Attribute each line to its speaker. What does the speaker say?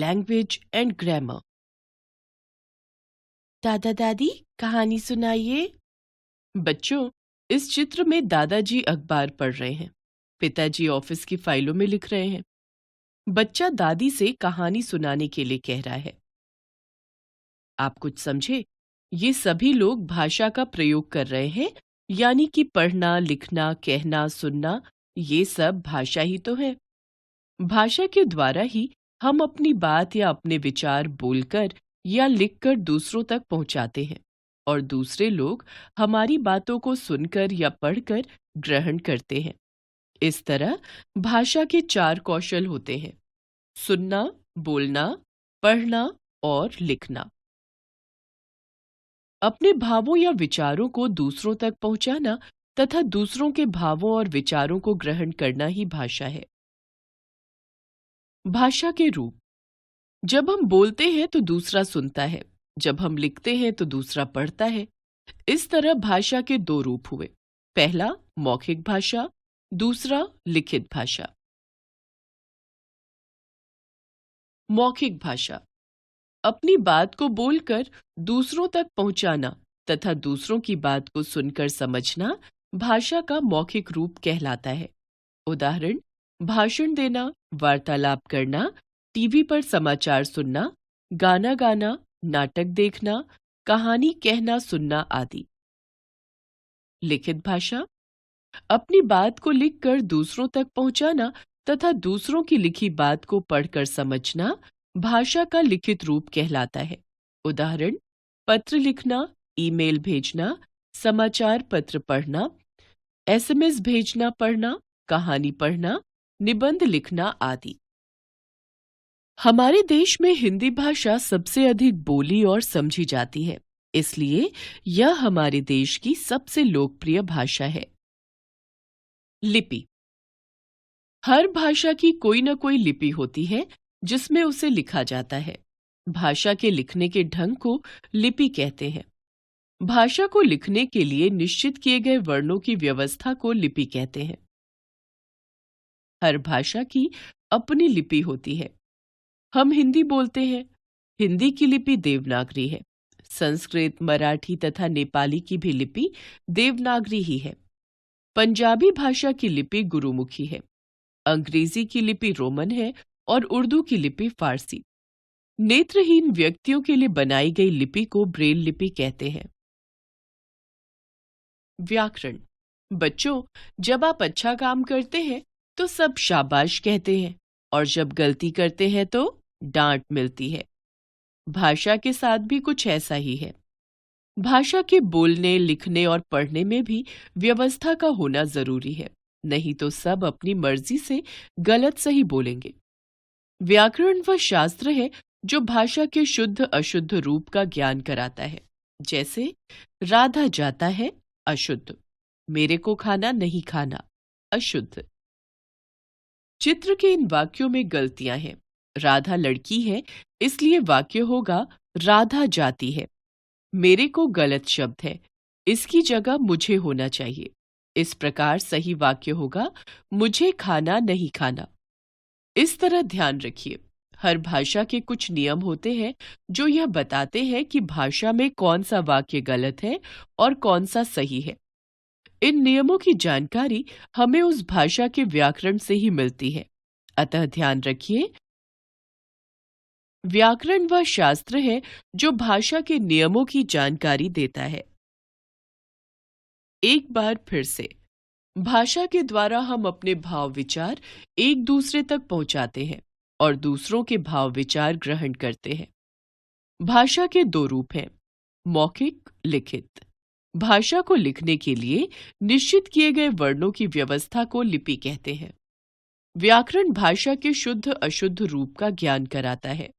Speaker 1: Language and grammar. दादा दादी कहानी सुनाइए। बच्चों, इस चित्र में दादाजी अखबार पढ़ रहे हैं, पिताजी ऑफिस की फाइलों में लिख रहे हैं। बच्चा दादी से कहानी सुनाने के लिए कह रहा है। आप कुछ समझे? ये सभी लोग भाषा का प्रयोग कर रहे हैं, यानी कि पढ़ना, लिखना, कहना, सुनना, ये सब भाषा ही तो है। भाषा के द्वारा ही हम अपनी बात या अपने विचार बोलकर या लिखकर दूसरों तक पहुंचाते हैं और दूसरे लोग हमारी बातों को सुनकर या पढ़कर ग्रहण करते हैं। इस तरह भाषा के 4 कौशल होते हैं: सुनना, बोलना, पढ़ना और लिखना। अपने भावों या विचारों को दूसरों तक पहुंचाना तथा दूसरों के भावों और विचारों को ग्रहण करना ही भाषा है। भाषा के रूप: जब हम बोलते हैं तो दूसरा सुनता है, जब हम लिखते हैं तो दूसरा पढ़ता है। इस तरह भाषा के 2 रूप हुए: पहला मौखिक भाषा, दूसरा लिखित भाषा। मौखिक भाषा: अपनी बात को बोलकर दूसरों तक पहुंचाना तथा दूसरों की बात को सुनकर समझना भाषा का मौखिक रूप कहलाता है। उदाहरण: भाषण देना, वार्तालाप करना, टीवी पर समाचार सुनना, गाना गाना, नाटक देखना, कहानी कहना सुनना आदि। लिखित भाषा: अपनी बात को लिखकर दूसरों तक पहुंचाना तथा दूसरों की लिखी बात को पढ़कर समझना भाषा का लिखित रूप कहलाता है। उदाहरण: पत्र लिखना, ईमेल भेजना, समाचार पत्र पढ़ना, एसएमएस भेजना पढ़ना, कहानी पढ़ना, निबंध लिखना आदि। हमारे देश में हिंदी भाषा सबसे अधिक बोली और समझी जाती है, इसलिए यह हमारे देश की सबसे लोकप्रिय भाषा है। लिपि: हर भाषा की कोई न कोई लिपि होती है जिसमें उसे लिखा जाता है। भाषा के लिखने के ढंग को लिपि कहते हैं। भाषा को लिखने के लिए निश्चित किए गए वर्णों की व्यवस्था को लिपि कहते हैं। हर भाषा की अपनी लिपि होती है। हम हिंदी बोलते हैं। हिंदी की लिपि देवनागरी है। संस्कृत, मराठी तथा नेपाली की भी लिपि देवनागरी ही है। पंजाबी भाषा की लिपि गुरुमुखी है। अंग्रेजी की लिपि रोमन है और उर्दू की लिपि फारसी। नेत्रहीन व्यक्तियों के लिए बनाई गई लिपि को ब्रेल लिपि कहते हैं। व्याकरण: बच्चों, जब आप अच्छा काम करते हैं तो सब शाबाश कहते हैं और जब गलती करते हैं तो डांट मिलती है। भाषा के साथ भी कुछ ऐसा ही है। भाषा के बोलने, लिखने और पढ़ने में भी व्यवस्था का होना जरूरी है, नहीं तो सब अपनी मर्जी से गलत सही बोलेंगे। व्याकरण वह शास्त्र है जो भाषा के शुद्ध अशुद्ध रूप का ज्ञान कराता है। जैसे राधा जाता है, अशुद्ध; मेरे को खाना नहीं खाना, अशुद्ध। चित्र के इन वाक्यों में गलतियां हैं। राधा लड़की है, इसलिए वाक्य होगा राधा जाती है। मेरे को गलत शब्द है, इसकी जगह मुझे होना चाहिए। इस प्रकार सही वाक्य होगा मुझे खाना नहीं खाना। इस तरह ध्यान रखिए, हर भाषा के कुछ नियम होते हैं जो यह बताते हैं कि भाषा में कौन सा वाक्य गलत है और कौन सा सही है। इन नियमों की जानकारी हमें उस भाषा के व्याकरण से ही मिलती है। अतः ध्यान रखिए, व्याकरण वह शास्त्र है जो भाषा के नियमों की जानकारी देता है। एक बार फिर से, भाषा के द्वारा हम अपने भाव विचार एक दूसरे तक पहुंचाते हैं और दूसरों के भाव विचार ग्रहण करते हैं। भाषा के 2 रूप हैं: मौखिक, लिखित। भाषा को लिखने के लिए निश्चित किए गए वर्णों की व्यवस्था को लिपि कहते हैं। व्याकरण भाषा के शुद्ध अशुद्ध रूप का ज्ञान कराता है।